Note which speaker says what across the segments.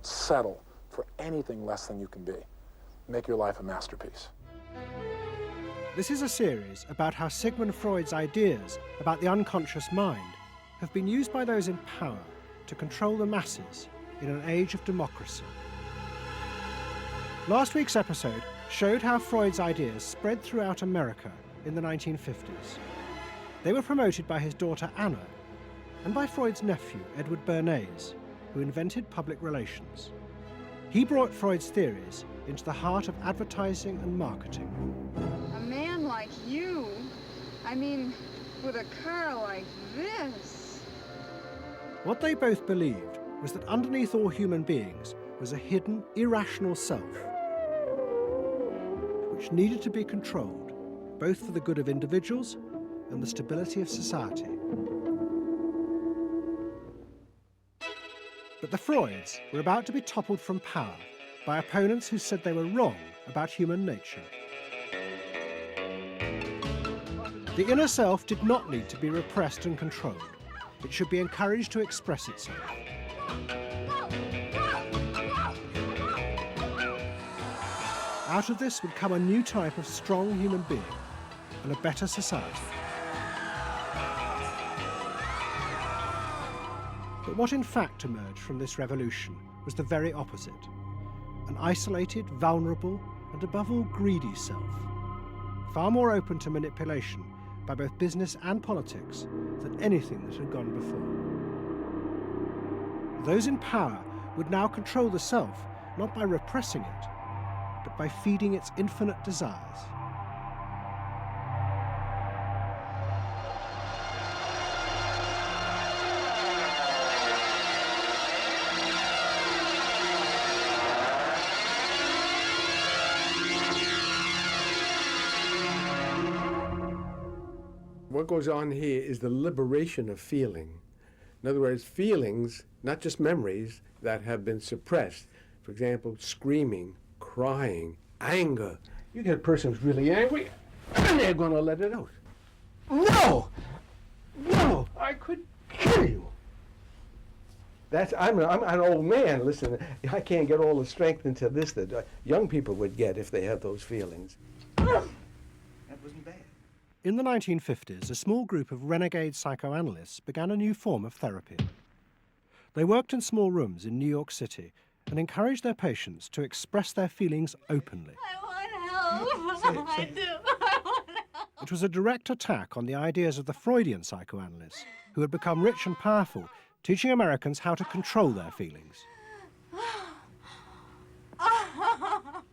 Speaker 1: Don't settle for anything less than you can be. Make your life a masterpiece.
Speaker 2: This is a series about how Sigmund Freud's ideas about the unconscious mind have been used by those in power to control the masses in an age of democracy. Last week's episode showed how Freud's ideas spread throughout America in the 1950s. They were promoted by his daughter Anna and by Freud's nephew, Edward Bernays, who invented public relations. He brought Freud's theories into the heart of advertising and marketing.
Speaker 3: A man like you, I mean, with a car like this.
Speaker 2: What they both believed was that underneath all human beings was a hidden, irrational self, which needed to be controlled, both for the good of individuals and the stability of society. But the Freuds were about to be toppled from power by opponents who said they were wrong about human nature. The inner self did not need to be repressed and controlled. It should be encouraged to express itself. Out of this would come a new type of strong human being and a better society. But what in fact emerged from this revolution was the very opposite. An isolated, vulnerable, and above all greedy self, far more open to manipulation by both business and politics than anything that had gone before. Those in power would now control the self, not by repressing it, but by feeding its infinite desires.
Speaker 4: What goes on here is the liberation of feeling. In other words, feelings, not just memories, that have been suppressed. For example, screaming, crying, anger. You get a person who's really angry, and they're going to let it out. No! No! I could kill you. I'm an old man. Listen, I can't get all the strength into this that young people would get if they had those feelings. That wasn't bad.
Speaker 2: In the 1950s, a small group of renegade psychoanalysts began a new form of therapy. They worked in small rooms in New York City and encouraged their patients to express their feelings openly.
Speaker 5: I want help. I do. I want help.
Speaker 2: It was a direct attack on the ideas of the Freudian psychoanalysts, who had become rich and powerful, teaching Americans how to control their feelings.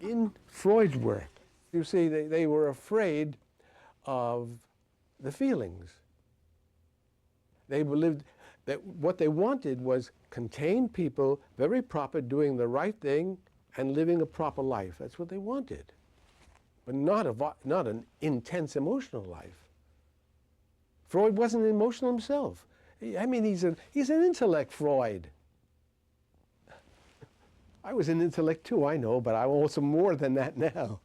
Speaker 4: In Freud's work, you see, they were afraid of the feelings. They believed that what they wanted was contained people, very proper, doing the right thing and living a proper life. That's what they wanted, but not an intense emotional life. Freud wasn't emotional himself. I mean, he's an intellect, Freud. I was an intellect too, I know, but I'm also more than that now.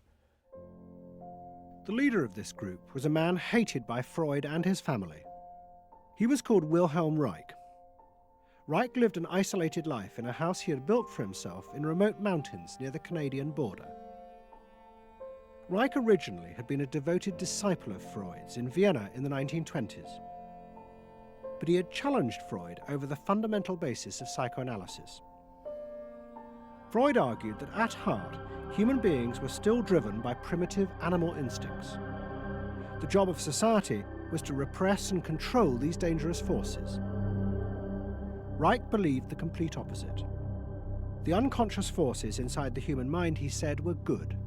Speaker 2: The leader of this group was a man hated by Freud and his family. He was called Wilhelm Reich. Reich lived an isolated life in a house he had built for himself in remote mountains near the Canadian border. Reich originally had been a devoted disciple of Freud's in Vienna in the 1920s. But he had challenged Freud over the fundamental basis of psychoanalysis. Freud argued that at heart, human beings were still driven by primitive animal instincts. The job of society was to repress and control these dangerous forces. Reich believed the complete opposite. The unconscious forces inside the human mind, he said, were good.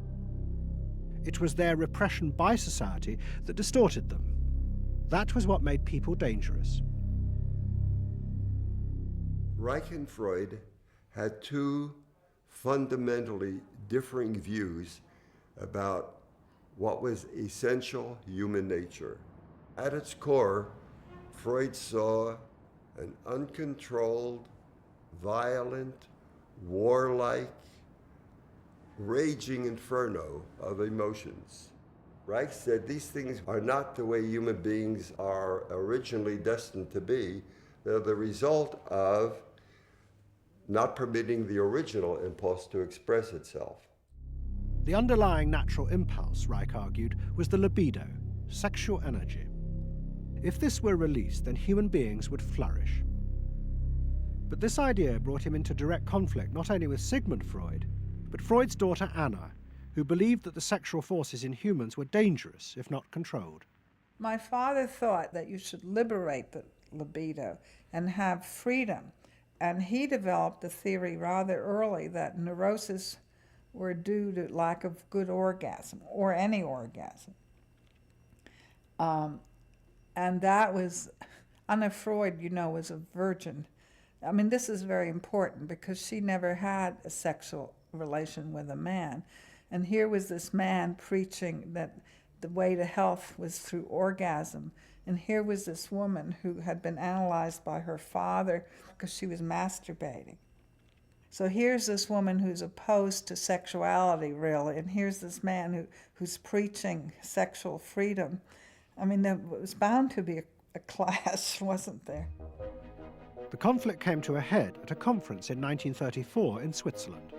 Speaker 2: It was their repression by society that distorted them. That was what made people dangerous.
Speaker 6: Reich and Freud had two fundamentally differing views about what was essential human nature. At its core, Freud saw an uncontrolled, violent, warlike, raging inferno of emotions. Reich said these things are not the way human beings are originally destined to be. They're the result of not permitting the original impulse to express itself.
Speaker 2: The underlying natural impulse, Reich argued, was the libido, sexual energy. If this were released, then human beings would flourish. But this idea brought him into direct conflict not only with Sigmund Freud, but Freud's daughter Anna, who believed that the sexual forces in humans were dangerous if not controlled.
Speaker 7: My father thought that you should liberate the libido and have freedom. And he developed the theory rather early that neuroses were due to lack of good orgasm, or any orgasm. And that was, Anna Freud, you know, was a virgin. I mean, this is very important because she never had a sexual relation with a man. And here was this man preaching that the way to health was through orgasm. And here was this woman who had been analyzed by her father because she was masturbating. So here's this woman who's opposed to sexuality, really, and here's this man who's preaching sexual freedom. I mean, there was bound to be a clash, wasn't there?
Speaker 2: The conflict came to a head at a conference in 1934 in Switzerland.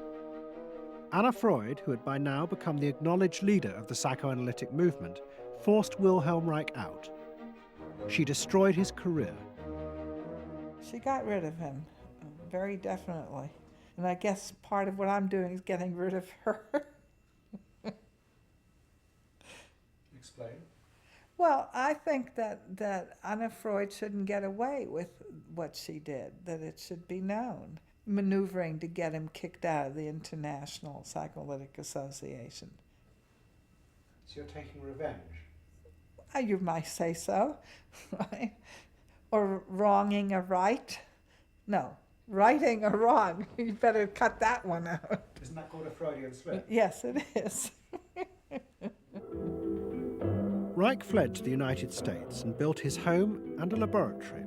Speaker 2: Anna Freud, who had by now become the acknowledged leader of the psychoanalytic movement, forced Wilhelm Reich out. She destroyed his career.
Speaker 7: She got rid of him, very definitely. And I guess part of what I'm doing is getting rid of her.
Speaker 2: Explain.
Speaker 7: Well, I think that Anna Freud shouldn't get away with what she did, that it should be known, maneuvering to get him kicked out of the International Psychoanalytic Association.
Speaker 2: So you're taking revenge?
Speaker 7: You might say so, right? Or wronging a right. No, righting a wrong. You better cut that one out.
Speaker 2: Isn't that called a Freudian slip?
Speaker 7: Yes, it is.
Speaker 2: Reich fled to the United States and built his home and a laboratory.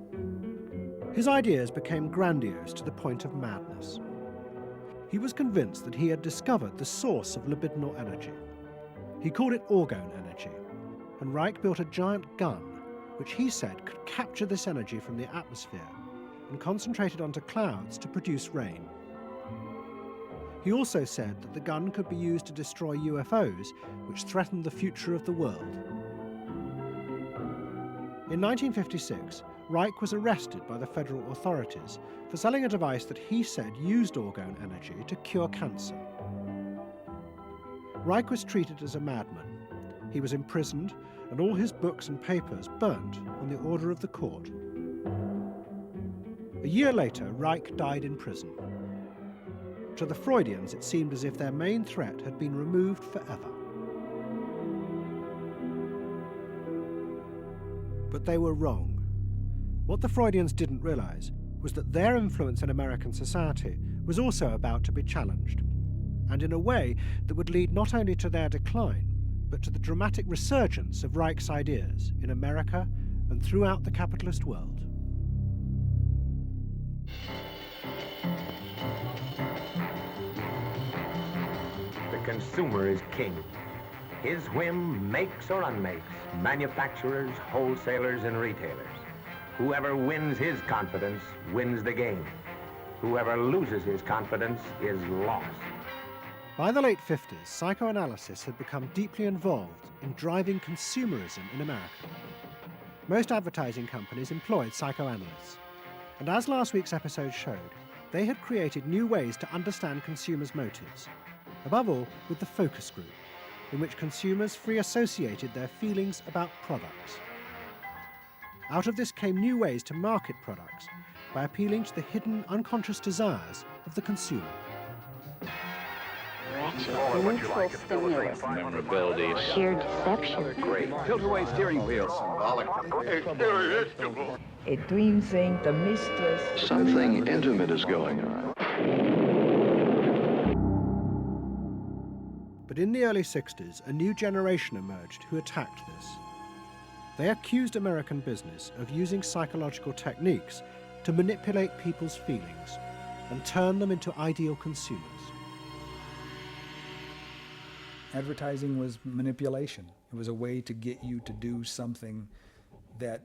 Speaker 2: His ideas became grandiose to the point of madness. He was convinced that he had discovered the source of libidinal energy. He called it orgone energy, and Reich built a giant gun, which he said could capture this energy from the atmosphere and concentrate it onto clouds to produce rain. He also said that the gun could be used to destroy UFOs, which threatened the future of the world. In 1956, Reich was arrested by the federal authorities for selling a device that he said used orgone energy to cure cancer. Reich was treated as a madman. He was imprisoned, and all his books and papers burnt on the order of the court. A year later, Reich died in prison. To the Freudians, it seemed as if their main threat had been removed forever. But they were wrong. What the Freudians didn't realize was that their influence in American society was also about to be challenged, and in a way that would lead not only to their decline, but to the dramatic resurgence of Reich's ideas in America and throughout the capitalist world.
Speaker 8: The consumer is king. His whim makes or unmakes manufacturers, wholesalers, and retailers. Whoever wins his confidence wins the game. Whoever loses his confidence is lost.
Speaker 2: By the late 50s, psychoanalysis had become deeply involved in driving consumerism in America. Most advertising companies employed psychoanalysts, and as last week's episode showed, they had created new ways to understand consumers' motives, above all with the focus group, in which consumers free associated their feelings about products. Out of this came new ways to market products by appealing to the hidden, unconscious desires of the consumer.
Speaker 9: Neutral stimulus,
Speaker 10: memorability,
Speaker 9: sheer deception,
Speaker 10: tilt-away steering wheel,
Speaker 9: a dream thing, the mistress.
Speaker 10: something intimate is going on.
Speaker 2: But in the early 60s, a new generation emerged who attacked this. They accused American business of using psychological techniques to manipulate people's feelings and turn them into ideal consumers.
Speaker 11: Advertising was manipulation. It was a way to get you to do something that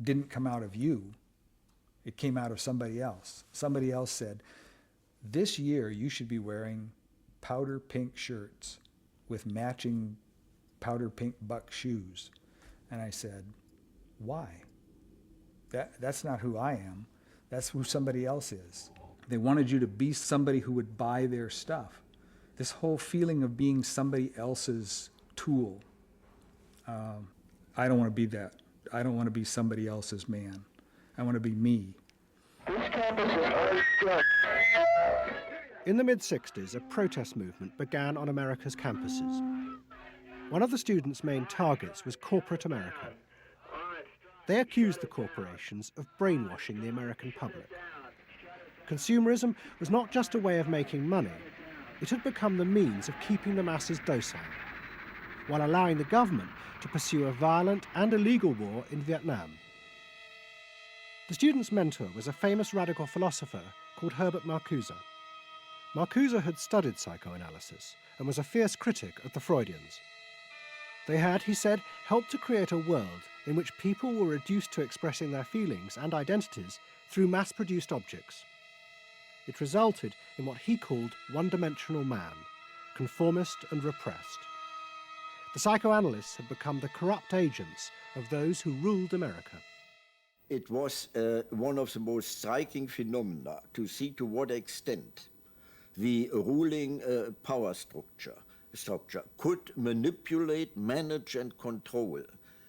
Speaker 11: didn't come out of you. It came out of somebody else. Somebody else said, This year, you should be wearing powder pink shirts with matching powder pink buck shoes. And I said, why? That's not who I am. That's who somebody else is. They wanted you to be somebody who would buy their stuff. This whole feeling of being somebody else's tool. I don't want to be that. I don't want to be somebody else's man. I want to be me.
Speaker 2: In the mid-60s, a protest movement began on America's campuses. One of the students' main targets was corporate America. They accused the corporations of brainwashing the American public. Consumerism was not just a way of making money, it had become the means of keeping the masses docile, while allowing the government to pursue a violent and illegal war in Vietnam. The student's mentor was a famous radical philosopher called Herbert Marcuse. Marcuse had studied psychoanalysis and was a fierce critic of the Freudians. They had, he said, helped to create a world in which people were reduced to expressing their feelings and identities through mass-produced objects. It resulted in what he called one-dimensional man, conformist and repressed. The psychoanalysts had become the corrupt agents of those who ruled America.
Speaker 12: It was one of the most striking phenomena to see to what extent the ruling power structure could manipulate, manage and control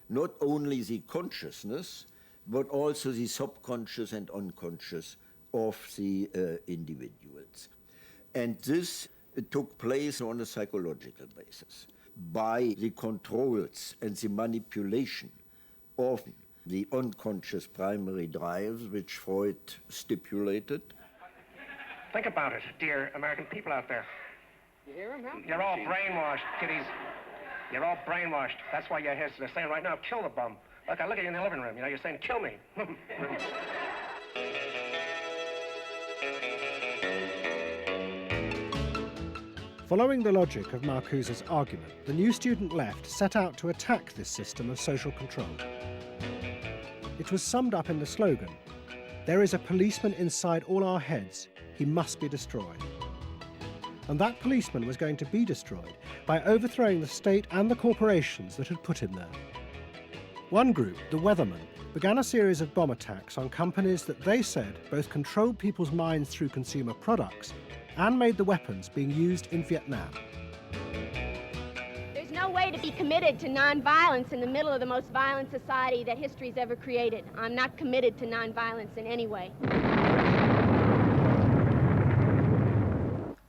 Speaker 12: not only the consciousness, but also the subconscious and unconscious of the individuals. And this took place on a psychological basis by the controls and the manipulation of the unconscious primary drives which Freud stipulated.
Speaker 8: Think about it, dear American people out there.
Speaker 3: You hear him?
Speaker 8: You're all brainwashed, kiddies. You're all brainwashed. That's why you're here. They're saying right now, kill the bum. Look, I look at you in the living room. You know, you're saying, kill me.
Speaker 2: Following the logic of Marcuse's argument, the new student left set out to attack this system of social control. It was summed up in the slogan, "There is a policeman inside all our heads. He must be destroyed." And that policeman was going to be destroyed by overthrowing the state and the corporations that had put him there. One group, the Weathermen, began a series of bomb attacks on companies that they said both controlled people's minds through consumer products and made the weapons being used in Vietnam.
Speaker 13: There's no way to be committed to nonviolence in the middle of the most violent society that history's ever created. I'm not committed to nonviolence in any way.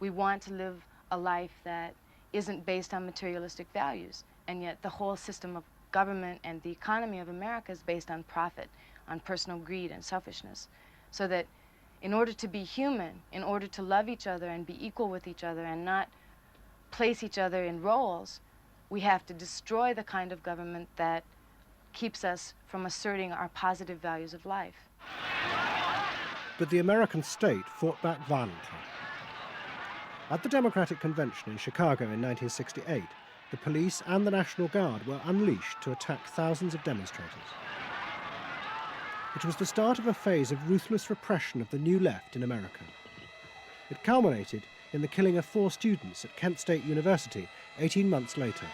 Speaker 14: We want to live a life that isn't based on materialistic values, and yet the whole system of government and the economy of America is based on profit, on personal greed and selfishness. So that in order to be human, in order to love each other and be equal with each other and not place each other in roles, we have to destroy the kind of government that keeps us from asserting our positive values of life.
Speaker 2: But the American state fought back violently. At the Democratic Convention in Chicago in 1968, the police and the National Guard were unleashed to attack thousands of demonstrators. It was the start of a phase of ruthless repression of the New Left in America. It culminated in the killing of 4 students at Kent State University 18 months later.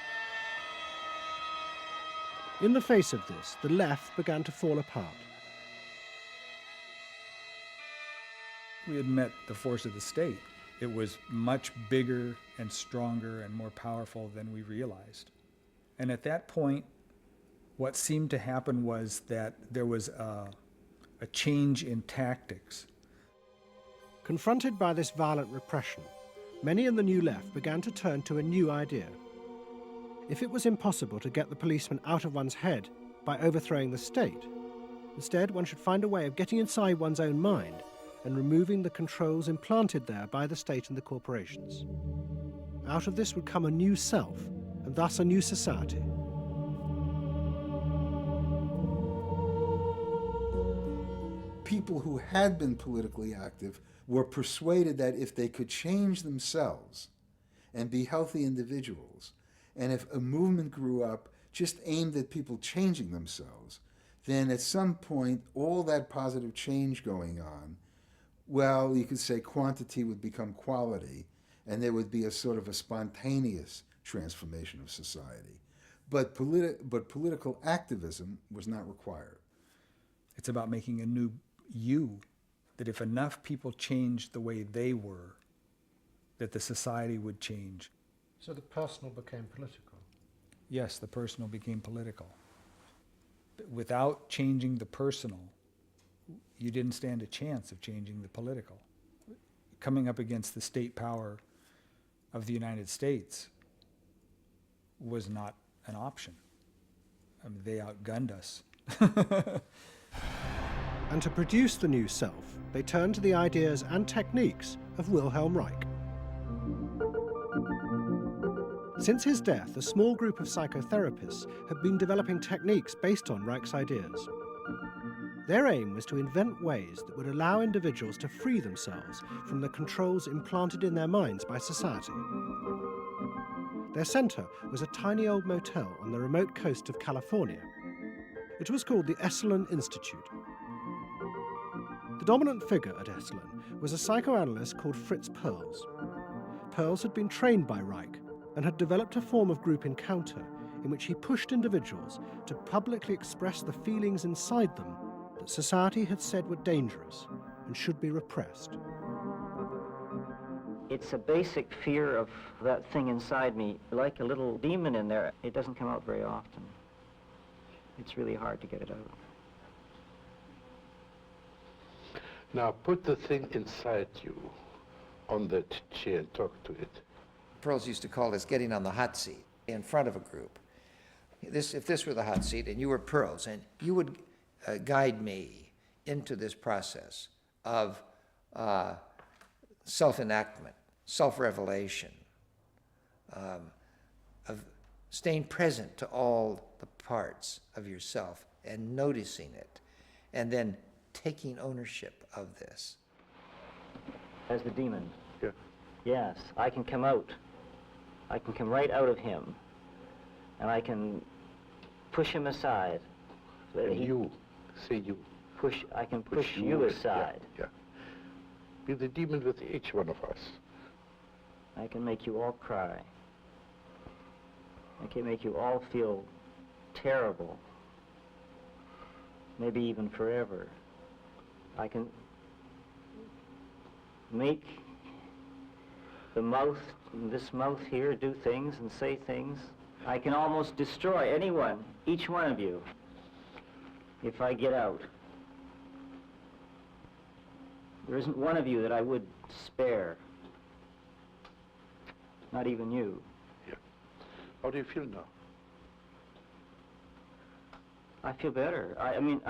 Speaker 2: In the face of this, the left began to fall apart.
Speaker 11: We had met the force of the state. It was much bigger and stronger and more powerful than we realized. And at that point, what seemed to happen was that there was a change in tactics.
Speaker 2: Confronted by this violent repression, many in the New Left began to turn to a new idea. If it was impossible to get the policeman out of one's head by overthrowing the state, instead one should find a way of getting inside one's own mind and removing the controls implanted there by the state and the corporations. Out of this would come a new self, and thus a new society.
Speaker 15: People who had been politically active were persuaded that if they could change themselves and be healthy individuals, and if a movement grew up just aimed at people changing themselves, then at some point all that positive change going on well, you could say quantity would become quality, and there would be a sort of a spontaneous transformation of society. But political activism was not required.
Speaker 11: It's about making a new you, that if enough people changed the way they were, that the society would change.
Speaker 2: So the personal became political?
Speaker 11: Yes, the personal became political. Without changing the personal, you didn't stand a chance of changing the political. Coming up against the state power of the United States was not an option. I mean, they outgunned us.
Speaker 2: And to produce the new self, they turned to the ideas and techniques of Wilhelm Reich. Since his death, a small group of psychotherapists had been developing techniques based on Reich's ideas. Their aim was to invent ways that would allow individuals to free themselves from the controls implanted in their minds by society. Their center was a tiny old motel on the remote coast of California. It was called the Esalen Institute. The dominant figure at Esalen was a psychoanalyst called Fritz Perls. Perls had been trained by Reich and had developed a form of group encounter in which he pushed individuals to publicly express the feelings inside them that society had said were dangerous and should be repressed.
Speaker 16: It's a basic fear of that thing inside me, like a little demon in there. It doesn't come out very often. It's really hard to get it out.
Speaker 17: Now put the thing inside you on that chair and talk to it.
Speaker 18: Perls used to call this getting on the hot seat in front of a group. If this were the hot seat and you were Perls, and you would guide me into this process of self-enactment, self-revelation, of staying present to all the parts of yourself and noticing it, and then taking ownership of this.
Speaker 16: As the demon?
Speaker 17: Yeah.
Speaker 16: Yes, I can come out. I can come right out of him, and I can push him aside. So that
Speaker 17: you, say you.
Speaker 16: I can push you aside.
Speaker 17: Yeah. Be the demon with each one of us.
Speaker 16: I can make you all cry. I can make you all feel terrible. Maybe even forever. I can make the mouth, this mouth here, do things and say things. I can almost destroy anyone, each one of you, if I get out. There isn't one of you that I would spare. Not even you.
Speaker 17: Yeah. How do you feel now?
Speaker 16: I feel better. I mean,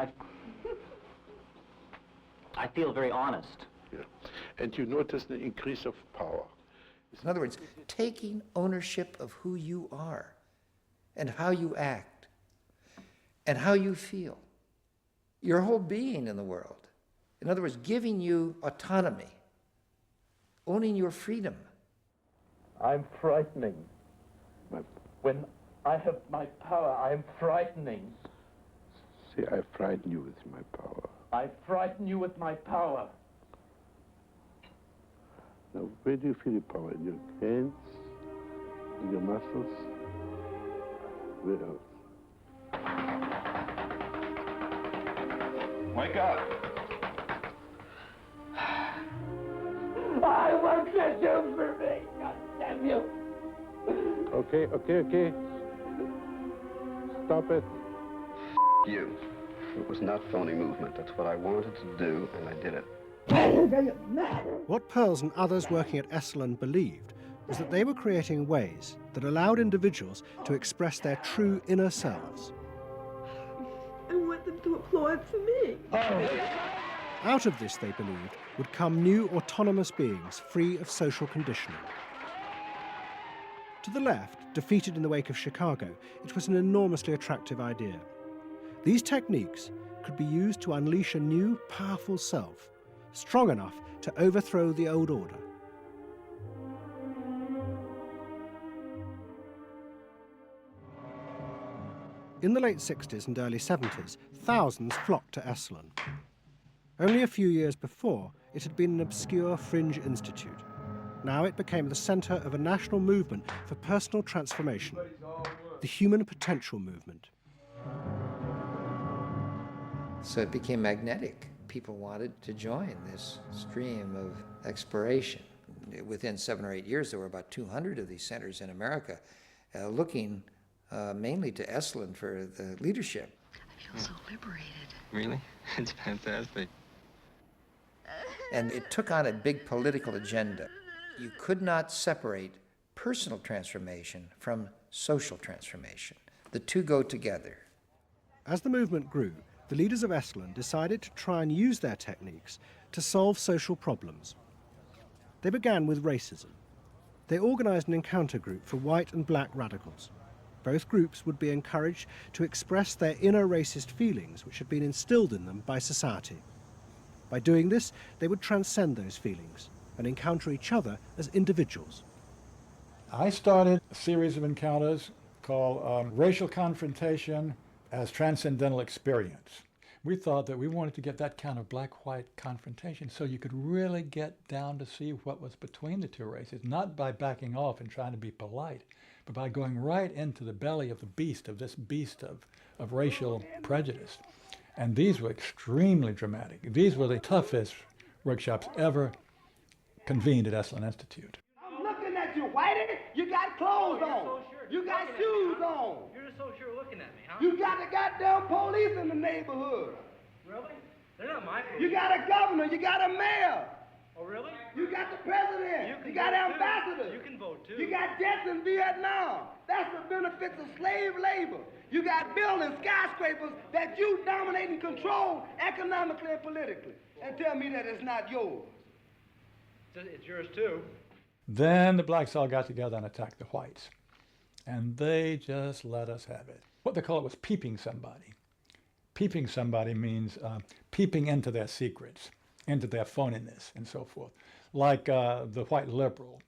Speaker 16: I feel very honest.
Speaker 17: Yeah. And you notice the increase of power.
Speaker 18: In other words, taking ownership of who you are and how you act and how you feel. Your whole being in the world. In other words, giving you autonomy, owning your freedom.
Speaker 19: I'm frightening. When I have my power, I'm frightening.
Speaker 17: See, I frighten you with my power.
Speaker 19: I frighten you with my power.
Speaker 17: Now, where do you feel your power? In your hands? In your muscles? Where else?
Speaker 19: Wake up! I want you for me! God damn you!
Speaker 17: Okay. Stop it.
Speaker 10: You. It was not phony movement. That's what I wanted to do, and I did it.
Speaker 2: What Perls and others working at Esalen believed was that they were creating ways that allowed individuals to express their true inner selves.
Speaker 20: I want them to applaud for me.
Speaker 2: Out of this, they believed, would come new autonomous beings free of social conditioning. To the left, defeated in the wake of Chicago, it was an enormously attractive idea. These techniques could be used to unleash a new, powerful self, strong enough to overthrow the old order. In the late 60s and early 70s, thousands flocked to Esalen. Only a few years before, it had been an obscure fringe institute. Now it became the center of a national movement for personal transformation, the Human Potential Movement.
Speaker 18: So it became magnetic. People wanted to join this stream of exploration. Within 7 or 8 years, there were about 200 of these centers in America, looking mainly to Esalen for the leadership.
Speaker 21: I feel so liberated.
Speaker 22: Really? It's fantastic.
Speaker 18: And it took on a big political agenda. You could not separate personal transformation from social transformation. The two go together.
Speaker 2: As the movement grew, the leaders of Esalen decided to try and use their techniques to solve social problems. They began with racism. They organized an encounter group for white and black radicals. Both groups would be encouraged to express their inner racist feelings which had been instilled in them by society. By doing this, they would transcend those feelings and encounter each other as individuals.
Speaker 23: I started a series of encounters called Racial Confrontation as Transcendental Experience. We thought that we wanted to get that kind of black-white confrontation so you could really get down to see what was between the two races, not by backing off and trying to be polite, but by going right into the belly of the beast, of this beast of racial prejudice. And these were extremely dramatic. These were the toughest workshops ever convened at Esalen Institute.
Speaker 19: I'm looking at you, Whitey. You got clothes on. You got shoes on.
Speaker 24: You're just so sure looking at me, huh?
Speaker 19: You got the goddamn police in the neighborhood.
Speaker 24: Really? They're not my police.
Speaker 19: You got a governor. You got a mayor.
Speaker 24: Oh, really?
Speaker 19: You got the president. You got ambassadors.
Speaker 24: You can vote, too.
Speaker 19: You got jets in Vietnam. That's the benefits of slave labor. You got building skyscrapers that you dominate and control economically and politically. And tell me that it's not yours.
Speaker 24: It's yours, too.
Speaker 23: Then the blacks all got together and attacked the whites. And they just let us have it. What they call it was peeping somebody. Peeping somebody means peeping into their secrets, into their phoniness, and so forth. Like the white liberal.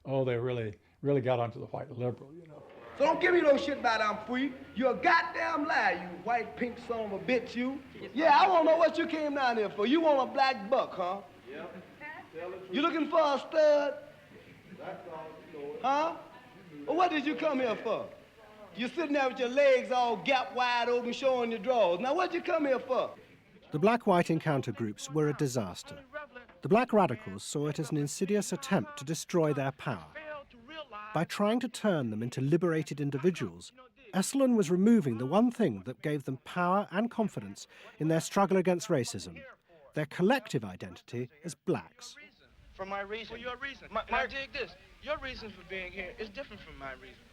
Speaker 23: Oh, they really got onto the white liberal, you know.
Speaker 19: So don't give me no shit about I'm free. You're a goddamn liar, you white pink son of a bitch, you. Yeah, I want to know what you came down here for. You want a black buck, huh?
Speaker 24: Yeah.
Speaker 19: You looking for a stud? Huh? Well, what did you come here for? You're sitting there with your legs all gap wide open, showing your drawers. Now, what'd you come here for?
Speaker 2: The black-white encounter groups were a disaster. The black radicals saw it as an insidious attempt to destroy their power. By trying to turn them into liberated individuals, Esalen was removing the one thing that gave them power and confidence in their struggle against racism, their collective identity as blacks.
Speaker 24: For my reason. For your reason. Now dig this. Your reason for being here is different from my reason.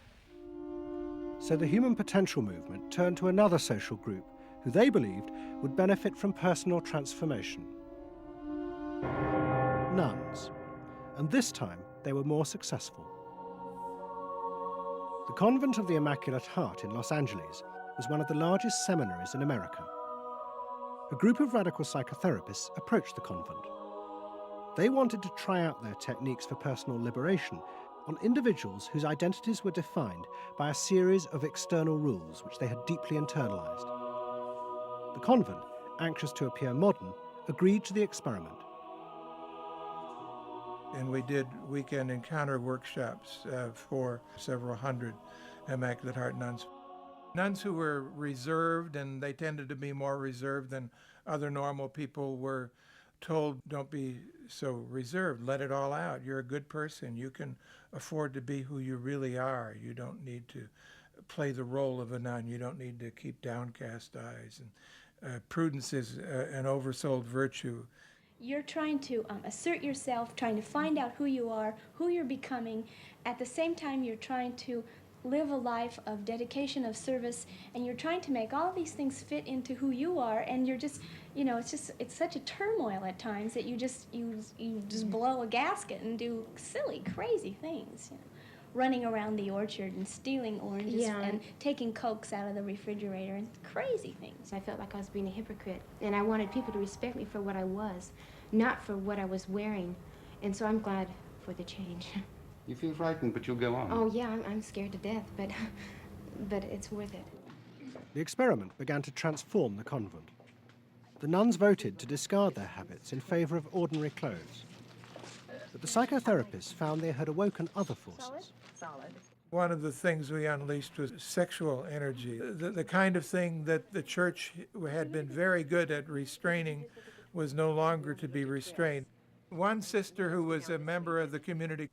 Speaker 2: So the Human Potential Movement turned to another social group who they believed would benefit from personal transformation. Nuns. And this time they were more successful. The Convent of the Immaculate Heart in Los Angeles was one of the largest seminaries in America. A group of radical psychotherapists approached the convent. They wanted to try out their techniques for personal liberation on individuals whose identities were defined by a series of external rules which they had deeply internalized. The convent, anxious to appear modern, agreed to the experiment.
Speaker 25: And we did weekend encounter workshops for several hundred Immaculate Heart nuns. Nuns who were reserved, and they tended to be more reserved than other normal people, were told, don't be so reserved, let it all out. You're a good person. You can afford to be who you really are. You don't need to play the role of a nun. You don't need to keep downcast eyes. And prudence is an oversold virtue.
Speaker 26: You're trying to assert yourself, trying to find out who you are, who you're becoming. At the same time, you're trying to live a life of dedication, of service, and you're trying to make all these things fit into who you are, and you're just, you know, it's such a turmoil at times that you just blow a gasket and do silly, crazy things, you know. Running around the orchard and stealing oranges and taking Cokes out of the refrigerator and crazy things.
Speaker 13: I felt like I was being a hypocrite, and I wanted people to respect me for what I was, not for what I was wearing. And so I'm glad for the change.
Speaker 10: You feel frightened, but you'll go on.
Speaker 13: Oh, yeah, I'm scared to death, but it's worth it.
Speaker 2: The experiment began to transform the convent. The nuns voted to discard their habits in favor of ordinary clothes. But the psychotherapists found they had awoken other forces.
Speaker 26: Solid.
Speaker 25: One of the things we unleashed was sexual energy. The kind of thing that the church had been very good at restraining was no longer to be restrained. One sister who was a member of the community,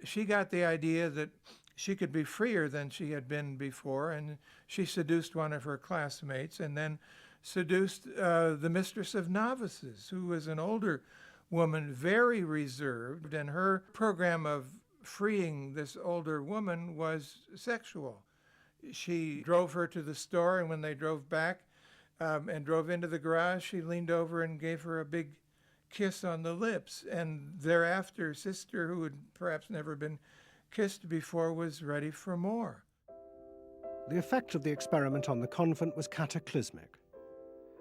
Speaker 25: she got the idea that she could be freer than she had been before, and she seduced one of her classmates and then seduced the mistress of novices, who was an older woman, very reserved, and her program of freeing this older woman was sexual. She drove her to the store, and when they drove back and drove into the garage, she leaned over and gave her a big kiss on the lips. And thereafter, sister, who had perhaps never been kissed before, was ready for more.
Speaker 2: The effect of the experiment on the convent was cataclysmic.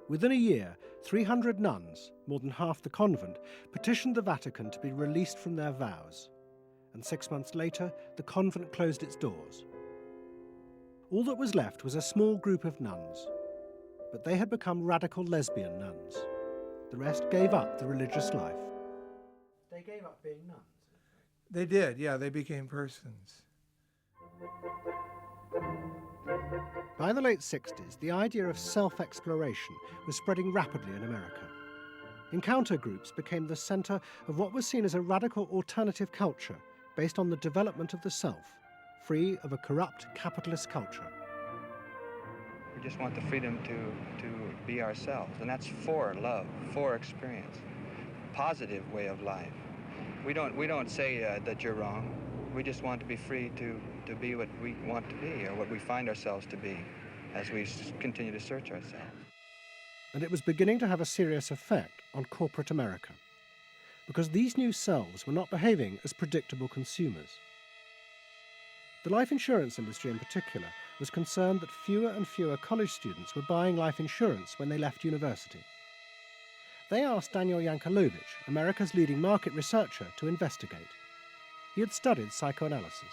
Speaker 2: Within a year, 300 nuns, more than half the convent, petitioned the Vatican to be released from their vows. And 6 months later, the convent closed its doors. All that was left was a small group of nuns, but they had become radical lesbian nuns. The rest gave up the religious life. They gave up being nuns.
Speaker 25: They did, yeah, they became persons.
Speaker 2: By the late 60s, the idea of self-exploration was spreading rapidly in America. Encounter groups became the center of what was seen as a radical alternative culture based on the development of the self, free of a corrupt capitalist culture.
Speaker 22: We just want the freedom to be ourselves, and that's for love, for experience, positive way of life. We don't say that you're wrong. We just want to be free to be what we want to be, or what we find ourselves to be, as we continue to search ourselves.
Speaker 2: And it was beginning to have a serious effect on corporate America, because these new selves were not behaving as predictable consumers. The life insurance industry in particular was concerned that fewer and fewer college students were buying life insurance when they left university. They asked Daniel Yankelovich, America's leading market researcher, to investigate. He had studied psychoanalysis.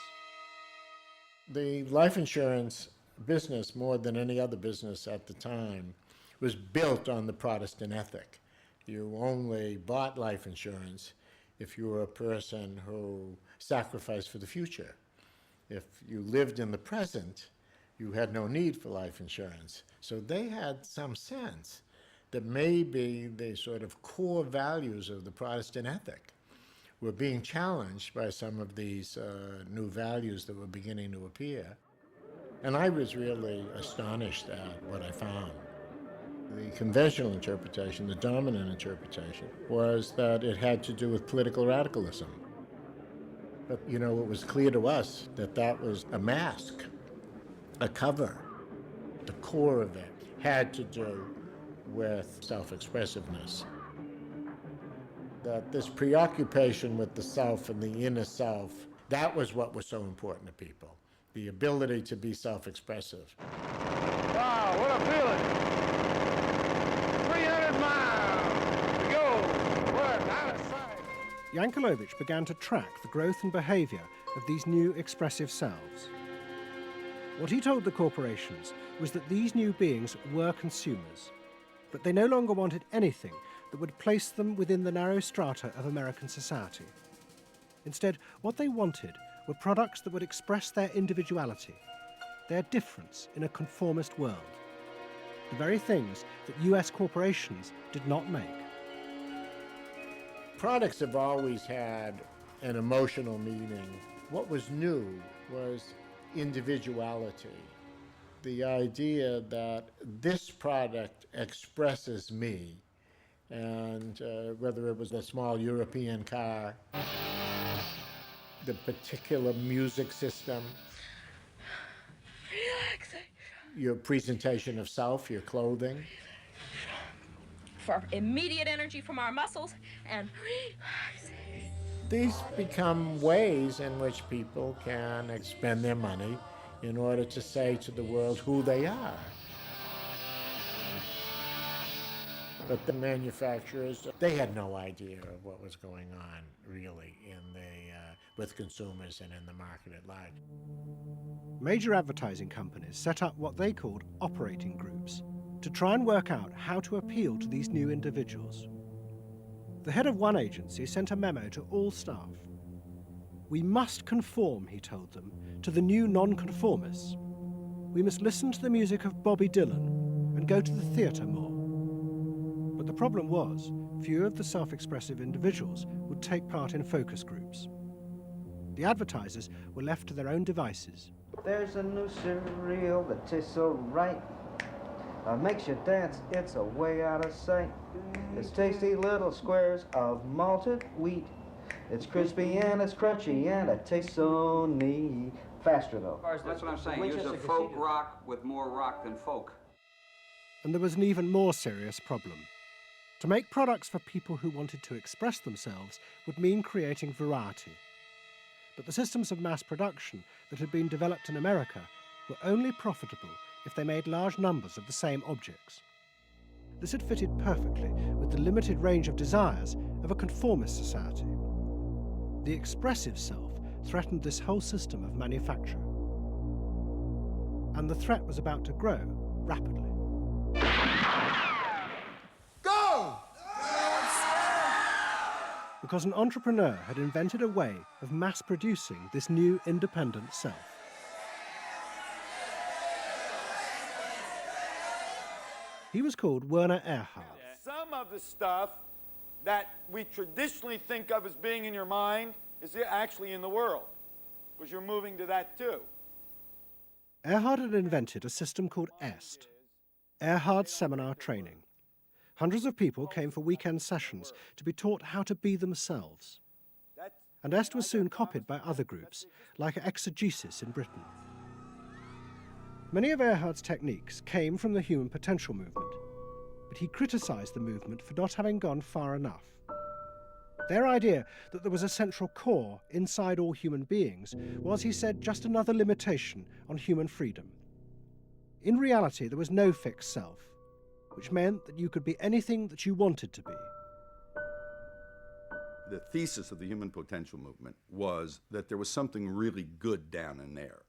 Speaker 1: The life insurance business, more than any other business at the time, was built on the Protestant ethic. You only bought life insurance if you were a person who sacrificed for the future. If you lived in the present, you had no need for life insurance. So they had some sense that maybe the sort of core values of the Protestant ethic were being challenged by some of these new values that were beginning to appear. And I was really astonished at what I found. The conventional interpretation, the dominant interpretation, was that it had to do with political radicalism. But, you know, it was clear to us that that was a mask, a cover. The core of it had to do with self-expressiveness. That this preoccupation with the self and the inner self, that was what was so important to people. The ability to be self-expressive.
Speaker 24: Wow, what a feeling! 300 miles to go. We're out of sight.
Speaker 2: Yankelovich began to track the growth and behavior of these new expressive selves. What he told the corporations was that these new beings were consumers, but they no longer wanted anything that would place them within the narrow strata of American society. Instead, what they wanted were products that would express their individuality, their difference in a conformist world, the very things that US corporations did not make.
Speaker 1: Products have always had an emotional meaning. What was new was individuality. The idea that this product expresses me, and whether it was a small European car, the particular music system, your presentation of self, your clothing.
Speaker 4: For immediate energy from our muscles and
Speaker 1: These become ways in which people can spend their money in order to say to the world who they are. But the manufacturers, they had no idea of what was going on really with consumers and in the market at large.
Speaker 2: Major advertising companies set up what they called operating groups, to try and work out how to appeal to these new individuals. The head of one agency sent a memo to all staff. We must conform, he told them, to the new nonconformists. We must listen to the music of Bobby Dylan and go to the theatre more. But the problem was, few of the self-expressive individuals would take part in focus groups. The advertisers were left to their own devices.
Speaker 5: There's a new cereal that tastes so right. Makes you dance, it's a way out of sight. It's tasty little squares of malted wheat. It's crispy and it's crunchy and it tastes so neat. Faster though.
Speaker 6: That's what I'm saying. Use a folk rock with more rock than folk.
Speaker 2: And there was an even more serious problem. To make products for people who wanted to express themselves would mean creating variety. But the systems of mass production that had been developed in America were only profitable if they made large numbers of the same objects. This had fitted perfectly with the limited range of desires of a conformist society. The expressive self threatened this whole system of manufacture. And the threat was about to grow rapidly.
Speaker 19: Go!
Speaker 2: Because an entrepreneur had invented a way of mass-producing this new independent self. He was called Werner Erhard.
Speaker 7: Some of the stuff that we traditionally think of as being in your mind is actually in the world, because you're moving to that too.
Speaker 2: Erhard had invented a system called EST, Erhard Seminar Training. Hundreds of people came for weekend sessions to be taught how to be themselves. And EST was soon copied by other groups, like Exegesis in Britain. Many of Erhard's techniques came from the human potential movement, but he criticised the movement for not having gone far enough. Their idea that there was a central core inside all human beings was, he said, just another limitation on human freedom. In reality, there was no fixed self, which meant that you could be anything that you wanted to be.
Speaker 9: The thesis of the human potential movement was that there was something really good down in there.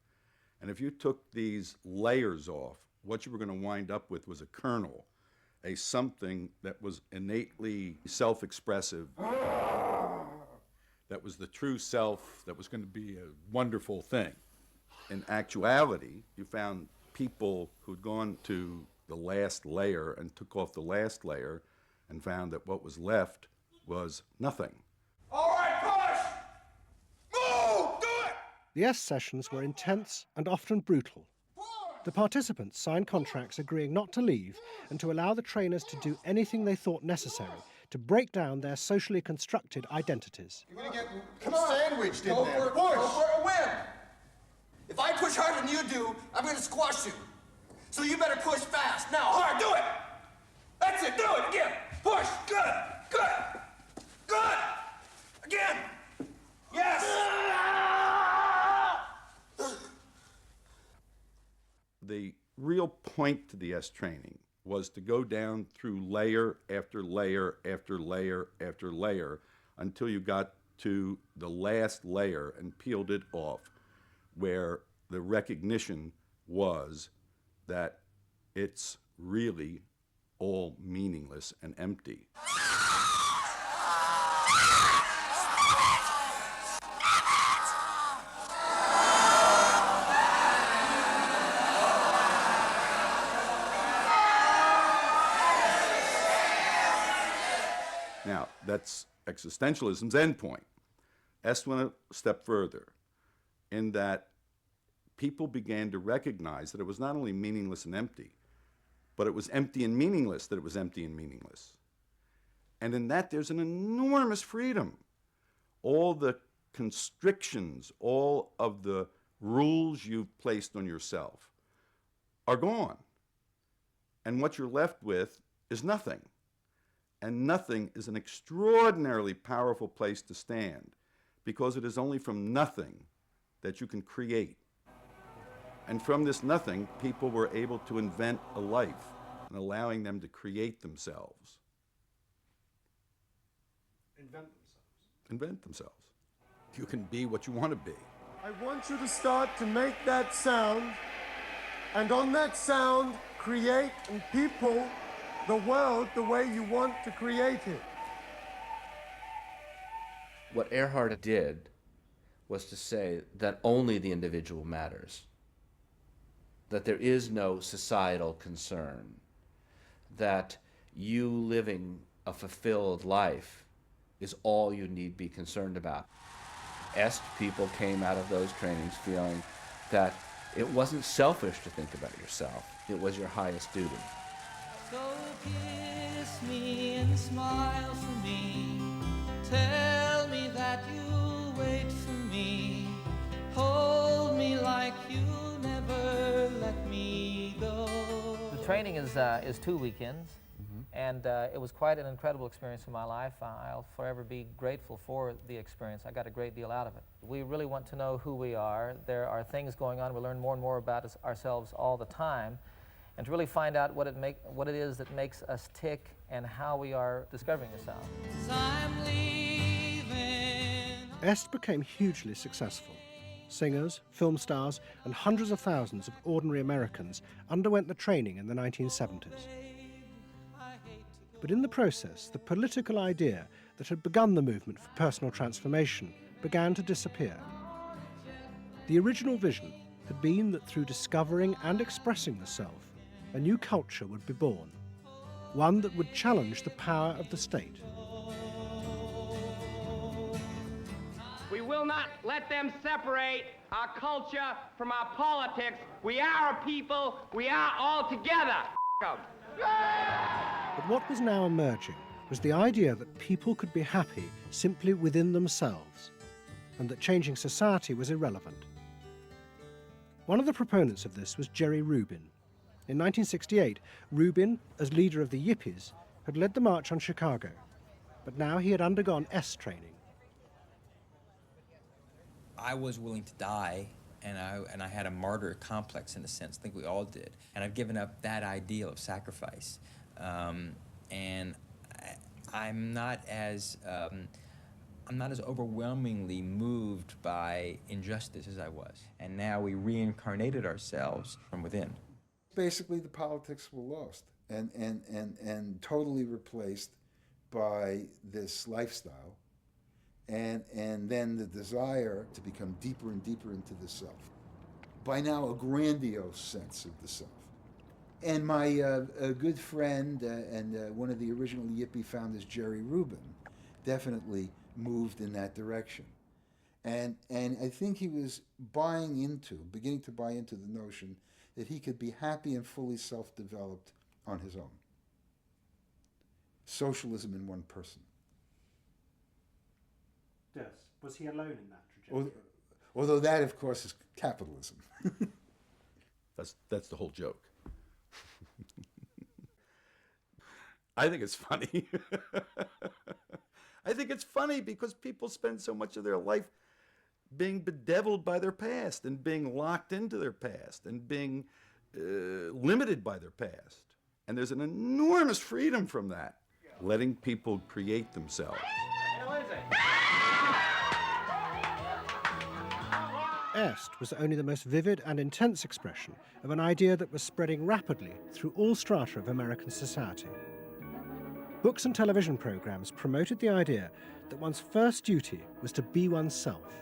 Speaker 9: And if you took these layers off, what you were going to wind up with was a kernel, a something that was innately self-expressive, that was the true self, that was going to be a wonderful thing. In actuality, you found people who'd gone to the last layer and took off the last layer and found that what was left was nothing.
Speaker 19: All right, push! Move! Do it!
Speaker 2: The EST sessions were intense and often brutal. The participants signed contracts agreeing not to leave and to allow the trainers to do anything they thought necessary to break down their socially constructed identities.
Speaker 19: You're gonna get sandwiched in there. Push! Go for a win! If I push harder than you do, I'm gonna squash you. So you better push fast. Now, hard, do it! That's it, do it again! Push! Good! Good! Good! Again! Yes!
Speaker 9: The real point to the EST training was to go down through layer after layer after layer after layer until you got to the last layer and peeled it off, where the recognition was that it's really all meaningless and empty. Now, that's existentialism's endpoint. EST went a step further in that people began to recognize that it was not only meaningless and empty, but it was empty and meaningless that it was empty and meaningless. And in that, there's an enormous freedom. All the constrictions, all of the rules you've placed on yourself are gone. And what you're left with is nothing. And nothing is an extraordinarily powerful place to stand, because it is only from nothing that you can create. And from this nothing, people were able to invent a life, and allowing them to create themselves. Invent themselves. You can be what you want to be.
Speaker 19: I want you to start to make that sound, and on that sound,
Speaker 25: create in people the world the way you want to create it.
Speaker 3: What Earhart did was to say that only the individual matters, that there is no societal concern, that you living a fulfilled life is all you need be concerned about. Est people came out of those trainings feeling that it wasn't selfish to think about yourself, it was your highest duty.
Speaker 8: So kiss me and smile for me, tell me that you'll wait for me, hold me like you'll never let me go.
Speaker 12: The training is 2 weekends, and it was quite an incredible experience in my life. I'll forever be grateful for the experience. I got a great deal out of it. We really want to know who we are. There are things going on. We learn more and more about ourselves all the time, and to really find out what it is that makes us tick and how we are discovering ourselves.
Speaker 2: Est became hugely successful. Singers, film stars, and hundreds of thousands of ordinary Americans underwent the training in the 1970s. But in the process, the political idea that had begun the movement for personal transformation began to disappear. The original vision had been that through discovering and expressing the self, a new culture would be born, one that would challenge the power of the state.
Speaker 14: We will not let them separate our culture from our politics. We are a people. We are all together.
Speaker 2: But what was now emerging was the idea that people could be happy simply within themselves, and that changing society was irrelevant. One of the proponents of this was Jerry Rubin. In 1968, Rubin, as leader of the Yippies, had led the march on Chicago, but now he had undergone Est training.
Speaker 15: I was willing to die, and I had a martyr complex in a sense. I think we all did. And I've given up that ideal of sacrifice. And I'm not as overwhelmingly moved by injustice as I was. And now we reincarnated ourselves from within.
Speaker 21: Basically, the politics were lost and totally replaced by this lifestyle. And then the desire to become deeper and deeper into the self. By now, a grandiose sense of the self. And my a good friend and one of the original Yippie founders, Jerry Rubin, definitely moved in that direction. And I think he was beginning to buy into the notion that he could be happy and fully self-developed on his own. Socialism in one person.
Speaker 2: Yes. Was he alone in that trajectory?
Speaker 21: Although that, of course, is capitalism.
Speaker 9: That's the whole joke. I think it's funny. I think it's funny because people spend so much of their life being bedeviled by their past and being locked into their past and being limited by their past. And there's an enormous freedom from that. Letting people create themselves.
Speaker 2: Est was only the most vivid and intense expression of an idea that was spreading rapidly through all strata of American society. Books and television programs promoted the idea that one's first duty was to be oneself.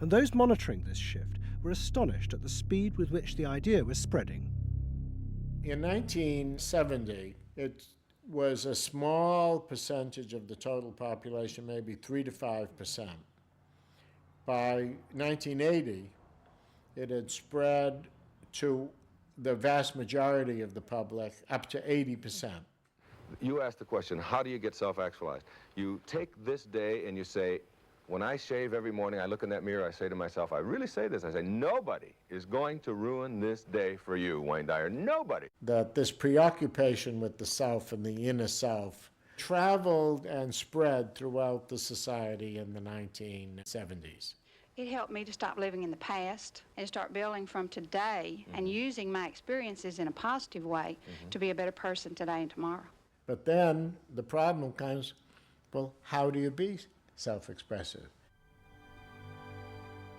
Speaker 2: And those monitoring this shift were astonished at the speed with which the idea was spreading.
Speaker 1: In 1970, it was a small percentage of the total population, maybe 3 to 5%. By 1980, it had spread to the vast majority of the public, up to 80%.
Speaker 27: You asked the question, how do you get self-actualized? You take this day and you say, when I shave every morning, I look in that mirror, I say to myself, I really say this, I say, nobody is going to ruin this day for you, Wayne Dyer, nobody.
Speaker 1: That this preoccupation with the self and the inner self traveled and spread throughout the society in the 1970s.
Speaker 28: It helped me to stop living in the past and start building from today and using my experiences in a positive way to be a better person today and tomorrow.
Speaker 1: But then the problem comes, well, how do you be self-expressive?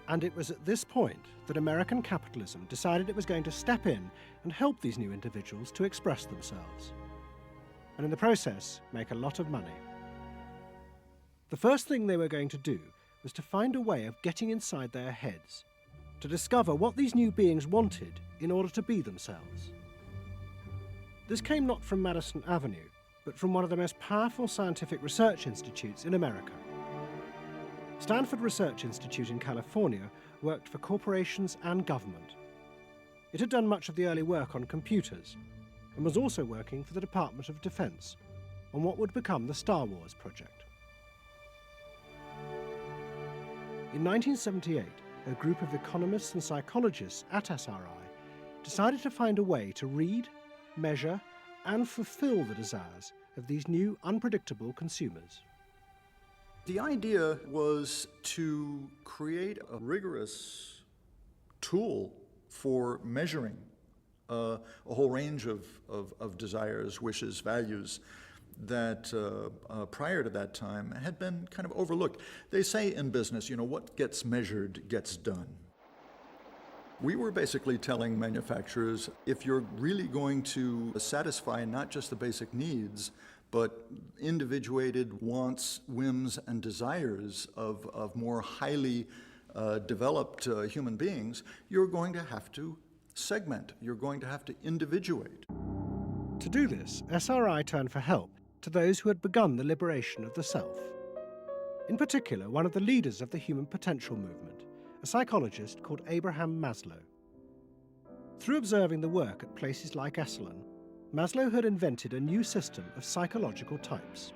Speaker 2: And it was at this point that American capitalism decided it was going to step in and help these new individuals to express themselves, and in the process make a lot of money. The first thing they were going to do was to find a way of getting inside their heads, to discover what these new beings wanted in order to be themselves. This came not from Madison Avenue, but from one of the most powerful scientific research institutes in America. Stanford Research Institute in California worked for corporations and government. It had done much of the early work on computers and was also working for the Department of Defense on what would become the Star Wars project. In 1978, a group of economists and psychologists at SRI decided to find a way to read, measure, and fulfill the desires of these new unpredictable consumers.
Speaker 10: The idea was to create a rigorous tool for measuring a whole range of desires, wishes, values that prior to that time had been kind of overlooked. They say in business, what gets measured gets done. We were basically telling manufacturers, if you're really going to satisfy not just the basic needs, but individuated wants, whims, and desires of more highly developed human beings, you're going to have to segment. You're going to have to individuate.
Speaker 2: To do this, SRI turned for help to those who had begun the liberation of the self. In particular, one of the leaders of the human potential movement, a psychologist called Abraham Maslow. Through observing the work at places like Esalen, Maslow had invented a new system of psychological types.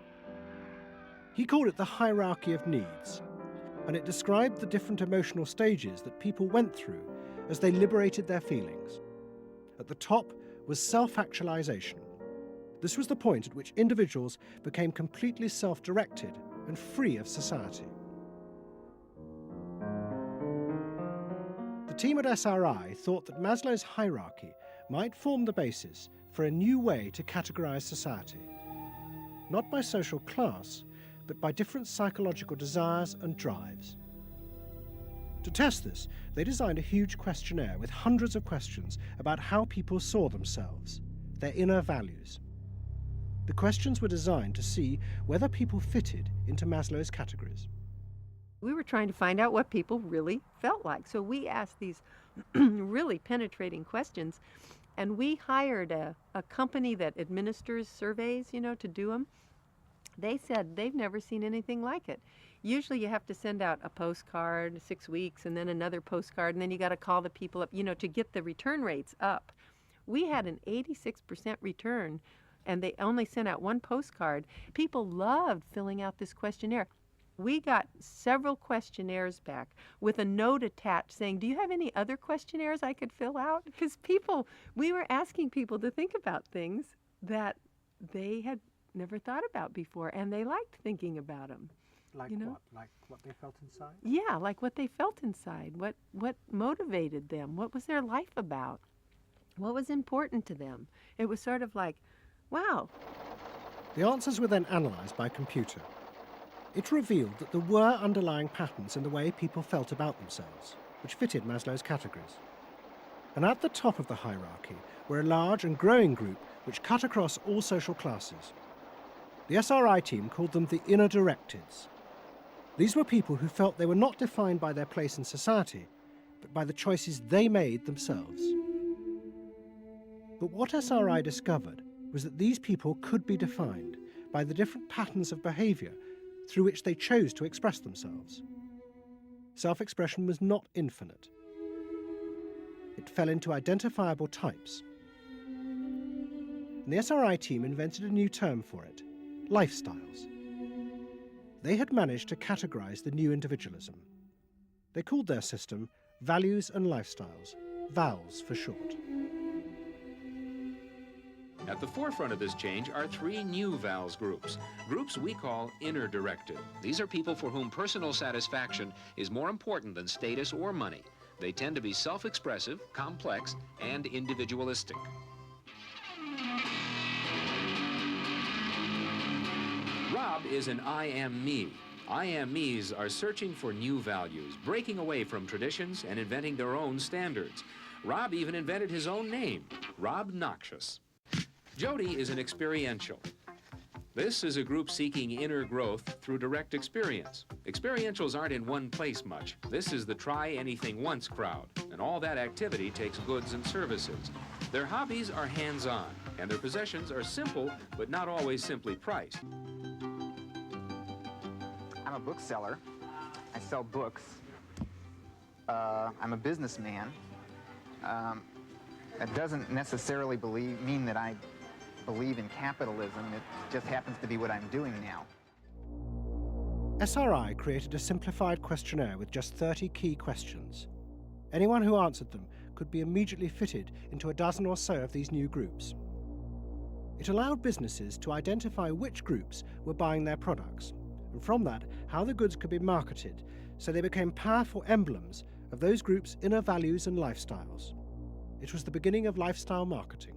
Speaker 2: He called it the hierarchy of needs, and it described the different emotional stages that people went through as they liberated their feelings. At the top was self-actualization. This was the point at which individuals became completely self-directed and free of society. The team at SRI thought that Maslow's hierarchy might form the basis for a new way to categorize society, not by social class, but by different psychological desires and drives. To test this, they designed a huge questionnaire with hundreds of questions about how people saw themselves, their inner values. The questions were designed to see whether people fitted into Maslow's categories.
Speaker 11: We were trying to find out what people really felt like. So we asked these really penetrating questions, and we hired a company that administers surveys, to do them. They said they've never seen anything like it. Usually you have to send out a postcard 6 weeks and then another postcard, and then you got to call the people up, to get the return rates up. We had an 86% return, and they only sent out one postcard. People loved filling out this questionnaire. We got several questionnaires back with a note attached saying, do you have any other questionnaires I could fill out? Because we were asking people to think about things that they had never thought about before, and they liked thinking about them.
Speaker 2: Like what? Like what they felt inside?
Speaker 11: Yeah, like what they felt inside. What motivated them? What was their life about? What was important to them? It was sort of like, wow.
Speaker 2: The answers were then analyzed by computer. It revealed that there were underlying patterns in the way people felt about themselves, which fitted Maslow's categories. And at the top of the hierarchy were a large and growing group which cut across all social classes. The SRI team called them the inner directeds. These were people who felt they were not defined by their place in society, but by the choices they made themselves. But what SRI discovered was that these people could be defined by the different patterns of behavior through which they chose to express themselves. Self-expression was not infinite. It fell into identifiable types. And the SRI team invented a new term for it: lifestyles. They had managed to categorize the new individualism. They called their system Values and Lifestyles, VALS for short.
Speaker 13: At the forefront of this change are three new VALS groups we call inner directed. These are people for whom personal satisfaction is more important than status or money. They tend to be self-expressive, complex, and individualistic. Rob is an I am me. IMEs are searching for new values, breaking away from traditions and inventing their own standards. Rob even invented his own name, Rob Noxious. Jody is an experiential. This is a group seeking inner growth through direct experience. Experientials aren't in one place much. This is the try-anything-once crowd, and all that activity takes goods and services. Their hobbies are hands-on, and their possessions are simple, but not always simply priced.
Speaker 16: I'm a bookseller. I sell books. I'm a businessman. That doesn't necessarily mean that I believe in capitalism. It just happens to be what I'm doing now.
Speaker 2: SRI created a simplified questionnaire with just 30 key questions. Anyone who answered them could be immediately fitted into a dozen or so of these new groups. It allowed businesses to identify which groups were buying their products, and from that, how the goods could be marketed, so they became powerful emblems of those groups' inner values and lifestyles. It was the beginning of lifestyle marketing.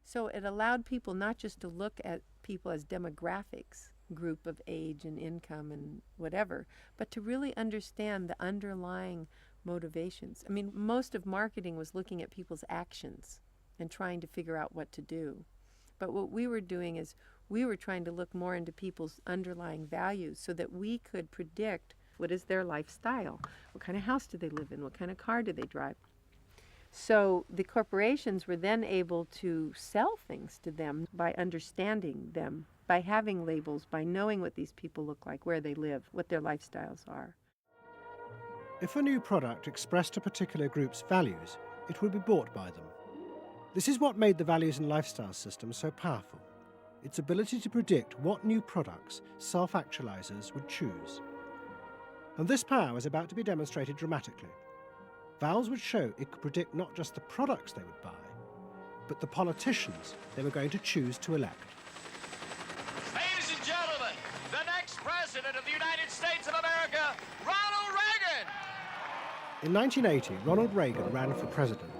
Speaker 11: So it allowed people not just to look at people as demographics, group of age and income and whatever, but to really understand the underlying motivations. I mean, most of marketing was looking at people's actions and trying to figure out what to do. But what we were doing is we were trying to look more into people's underlying values so that we could predict what is their lifestyle, what kind of house do they live in, what kind of car do they drive. So the corporations were then able to sell things to them by understanding them, by having labels, by knowing what these people look like, where they live, what their lifestyles are.
Speaker 2: If a new product expressed a particular group's values, it would be bought by them. This is what made the values and lifestyle system so powerful, its ability to predict what new products self-actualizers would choose. And this power was about to be demonstrated dramatically. VALS would show it could predict not just the products they would buy, but the politicians they were going to choose to elect.
Speaker 17: Ladies and gentlemen, the next president of the United States of America, Ronald Reagan!
Speaker 2: In 1980, Ronald Reagan ran for president.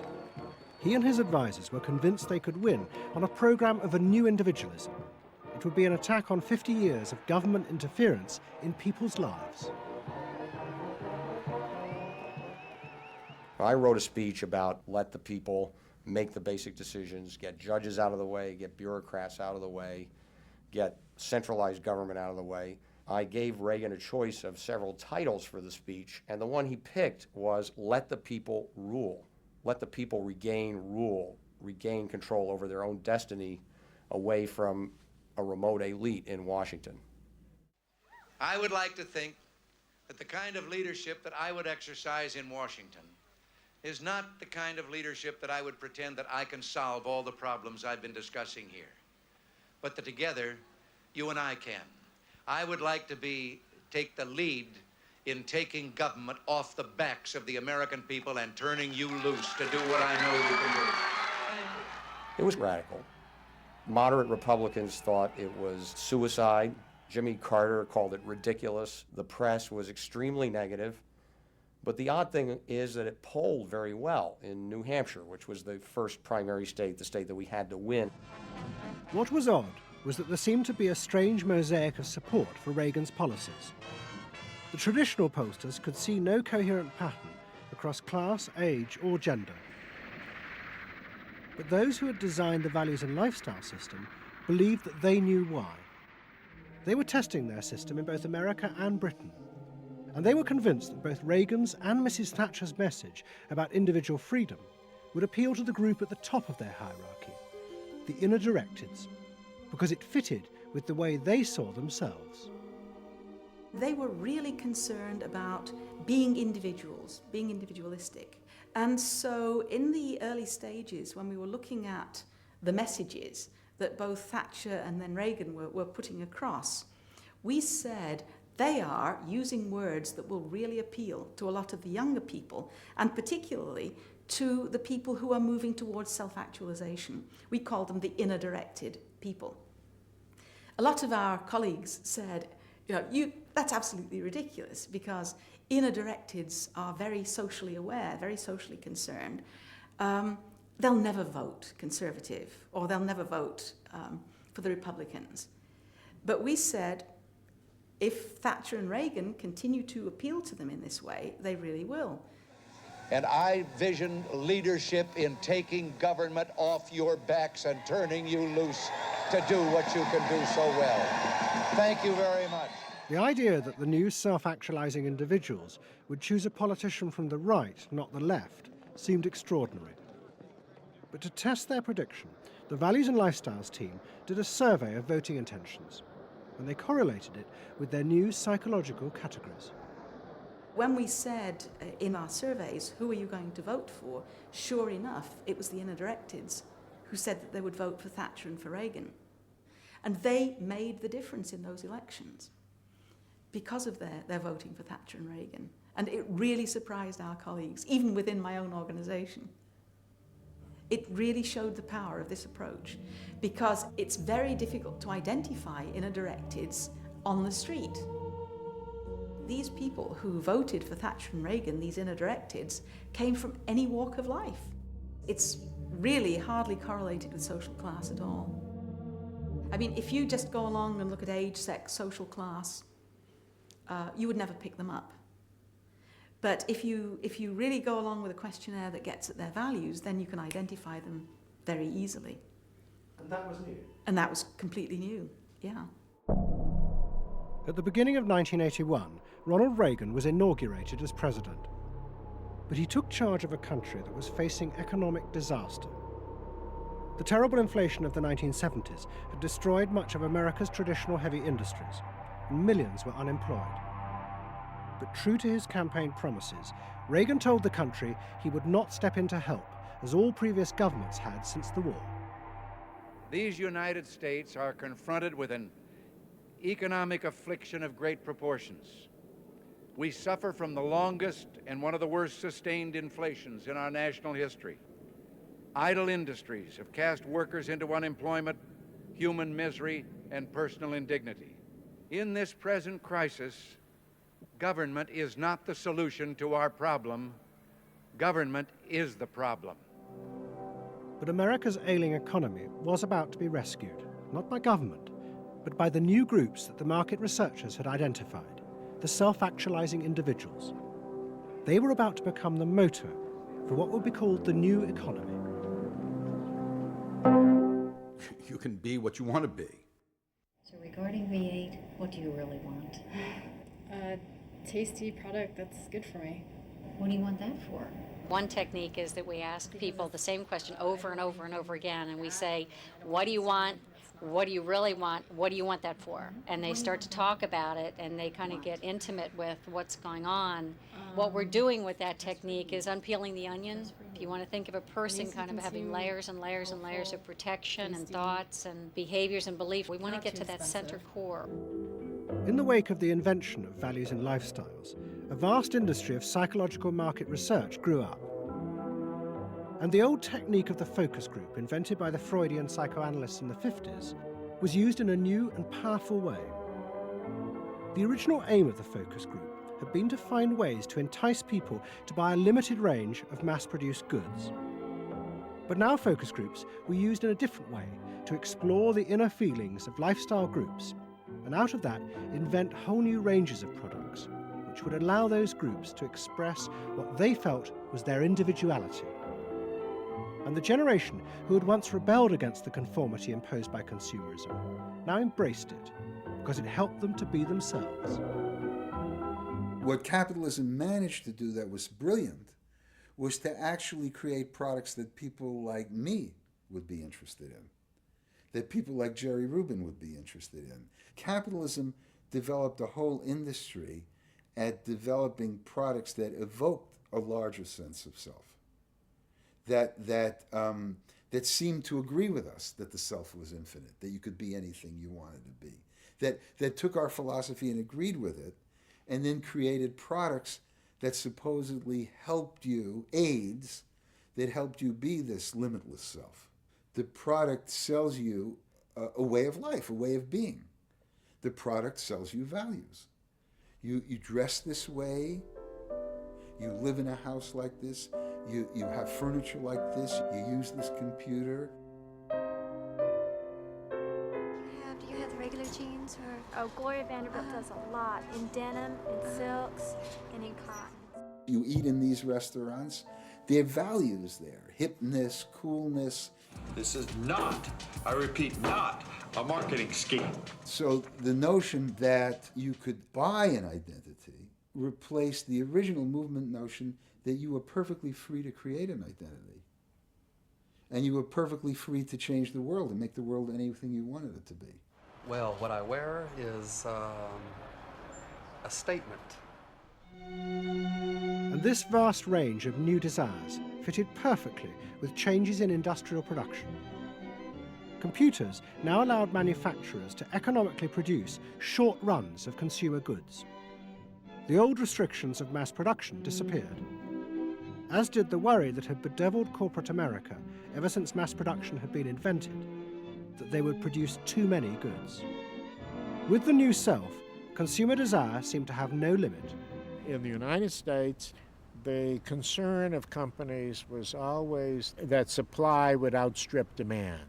Speaker 2: He and his advisors were convinced they could win on a program of a new individualism. It would be an attack on 50 years of government interference in people's lives.
Speaker 18: I wrote a speech about let the people make the basic decisions, get judges out of the way, get bureaucrats out of the way, get centralized government out of the way. I gave Reagan a choice of several titles for the speech, and the one he picked was let the people rule. Let the people regain rule, regain control over their own destiny away from a remote elite in Washington.
Speaker 20: I would like to think that the kind of leadership that I would exercise in Washington is not the kind of leadership that I would pretend that I can solve all the problems I've been discussing here, but that together, you and I can. I would like to take the lead in taking government off the backs of the American people and turning you loose to do what I know you can do.
Speaker 18: It was radical. Moderate Republicans thought it was suicide. Jimmy Carter called it ridiculous. The press was extremely negative. But the odd thing is that it polled very well in New Hampshire, which was the first primary state, the state that we had to win.
Speaker 2: What was odd was that there seemed to be a strange mosaic of support for Reagan's policies. The traditional pollsters could see no coherent pattern across class, age, or gender. But those who had designed the values and lifestyle system believed that they knew why. They were testing their system in both America and Britain. And they were convinced that both Reagan's and Mrs. Thatcher's message about individual freedom would appeal to the group at the top of their hierarchy, the inner directeds, because it fitted with the way they saw themselves.
Speaker 22: They were really concerned about being individuals, being individualistic. And so in the early stages, when we were looking at the messages that both Thatcher and then Reagan were putting across, we said, they are using words that will really appeal to a lot of the younger people, and particularly to the people who are moving towards self-actualization. We call them the inner-directed people. A lot of our colleagues said, that's absolutely ridiculous, because inner-directeds are very socially aware, very socially concerned. They'll never vote Conservative, or they'll never vote for the Republicans. But we said, If Thatcher and Reagan continue to appeal to them in this way, they really will.
Speaker 20: And I vision leadership in taking government off your backs and turning you loose to do what you can do so well. Thank you very much.
Speaker 2: The idea that the new self-actualizing individuals would choose a politician from the right, not the left, seemed extraordinary. But to test their prediction, the Values and Lifestyles team did a survey of voting intentions, and they correlated it with their new psychological categories.
Speaker 22: When we said in our surveys, who are you going to vote for, sure enough, it was the inner directeds who said that they would vote for Thatcher and for Reagan. And they made the difference in those elections because of their voting for Thatcher and Reagan. And it really surprised our colleagues, even within my own organisation. It really showed the power of this approach, because it's very difficult to identify inner directeds on the street. These people who voted for Thatcher and Reagan, these inner directeds, came from any walk of life. It's really hardly correlated with social class at all. I mean, if you just go along and look at age, sex, social class, you would never pick them up. But if you really go along with a questionnaire that gets at their values, then you can identify them very easily.
Speaker 2: And that was new?
Speaker 22: And that was completely new, yeah.
Speaker 2: At the beginning of 1981, Ronald Reagan was inaugurated as president. But he took charge of a country that was facing economic disaster. The terrible inflation of the 1970s had destroyed much of America's traditional heavy industries, and millions were unemployed. But true to his campaign promises, Reagan told the country he would not step in to help, as all previous governments had since the war.
Speaker 20: These United States are confronted with an economic affliction of great proportions. We suffer from the longest and one of the worst sustained inflations in our national history. Idle industries have cast workers into unemployment, human misery, and personal indignity. In this present crisis, government is not the solution to our problem. Government is the problem.
Speaker 2: But America's ailing economy was about to be rescued, not by government, but by the new groups that the market researchers had identified, the self-actualizing individuals. They were about to become the motor for what would be called the new economy.
Speaker 9: You can be what you want to be.
Speaker 4: So regarding V8, what do you really want?
Speaker 5: A tasty product that's good for me.
Speaker 4: What do you want that for?
Speaker 6: One technique is that we ask people the same question over and over and over again, and we say, what do you want? What do you really want? What do you want that for? And they start to talk about it, and they kind of get intimate with what's going on. What we're doing with that technique is unpeeling the onion. If you want to think of a person kind of having layers and layers and layers of protection and thoughts and behaviors and beliefs, we want to get to that center core.
Speaker 2: In the wake of the invention of values and lifestyles, a vast industry of psychological market research grew up. And the old technique of the focus group, invented by the Freudian psychoanalysts in the 50s, was used in a new and powerful way. The original aim of the focus group had been to find ways to entice people to buy a limited range of mass-produced goods. But now focus groups were used in a different way to explore the inner feelings of lifestyle groups, and out of that invent whole new ranges of products, which would allow those groups to express what they felt was their individuality. And the generation who had once rebelled against the conformity imposed by consumerism now embraced it, because it helped them to be themselves.
Speaker 21: What capitalism managed to do that was brilliant was to actually create products that people like me would be interested in, that people like Jerry Rubin would be interested in. Capitalism developed a whole industry at developing products that evoked a larger sense of self, that seemed to agree with us that the self was infinite, that you could be anything you wanted to be, that took our philosophy and agreed with it, and then created products that supposedly helped you, aids, that helped you be this limitless self. The product sells you a way of life, a way of being. The product sells you values. You dress this way, you live in a house like this, you have furniture like this, you use this computer.
Speaker 4: Do you have the regular jeans or?
Speaker 3: know, Gloria Vanderbilt does a lot in denim, in silks, and in cotton.
Speaker 21: You eat in these restaurants, their values there, hipness, coolness.
Speaker 7: This is not, I repeat, not a marketing scheme.
Speaker 21: So the notion that you could buy an identity replaced the original movement notion that you were perfectly free to create an identity. And you were perfectly free to change the world and make the world anything you wanted it to be.
Speaker 8: Well, what I wear is a statement.
Speaker 2: And this vast range of new desires fitted perfectly with changes in industrial production. Computers now allowed manufacturers to economically produce short runs of consumer goods. The old restrictions of mass production disappeared, as did the worry that had bedeviled corporate America ever since mass production had been invented, that they would produce too many goods. With the new self, consumer desire seemed to have no limit.
Speaker 1: In the United States, the concern of companies was always that supply would outstrip demand,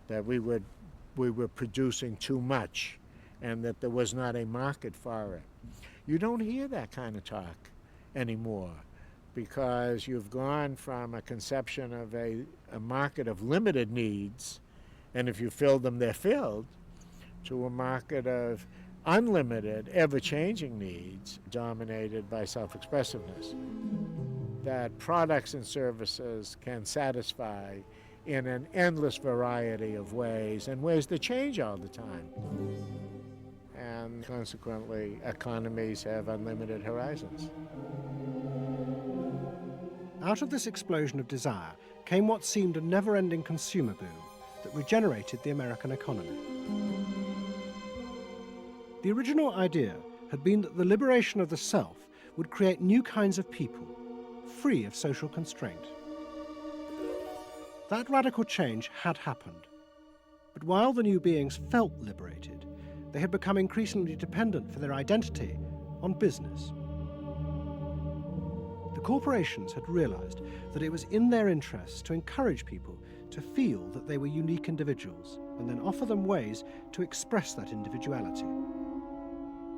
Speaker 1: that we were producing too much, and that there was not a market for it. You don't hear that kind of talk anymore, because you've gone from a conception of a market of limited needs, and if you fill them, they're filled, to a market of unlimited, ever-changing needs dominated by self-expressiveness that products and services can satisfy in an endless variety of ways, and ways that change all the time. And consequently, economies have unlimited horizons.
Speaker 2: Out of this explosion of desire came what seemed a never-ending consumer boom that regenerated the American economy. The original idea had been that the liberation of the self would create new kinds of people, free of social constraint. That radical change had happened. But while the new beings felt liberated, they had become increasingly dependent for their identity on business. The corporations had realized that it was in their interests to encourage people to feel that they were unique individuals and then offer them ways to express that individuality.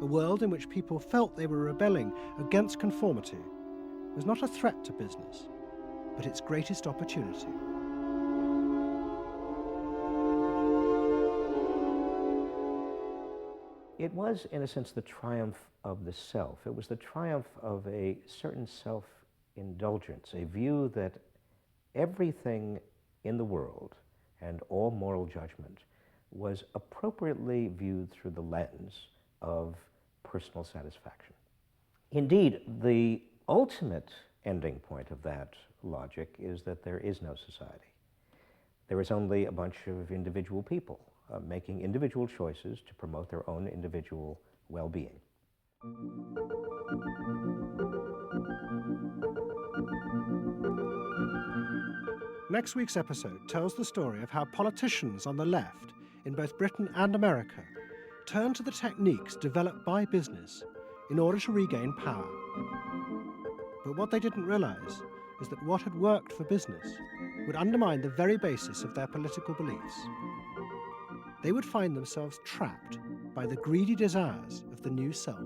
Speaker 2: A world in which people felt they were rebelling against conformity was not a threat to business, but its greatest opportunity.
Speaker 19: It was, in a sense, the triumph of the self. It was the triumph of a certain self-indulgence, a view that everything in the world and all moral judgment was appropriately viewed through the lens of personal satisfaction. Indeed, the ultimate ending point of that logic is that there is no society. There is only a bunch of individual people making individual choices to promote their own individual well-being.
Speaker 2: Next week's episode tells the story of how politicians on the left, in both Britain and America, turned to the techniques developed by business in order to regain power. But what they didn't realize is that what had worked for business would undermine the very basis of their political beliefs. They would find themselves trapped by the greedy desires of the new self.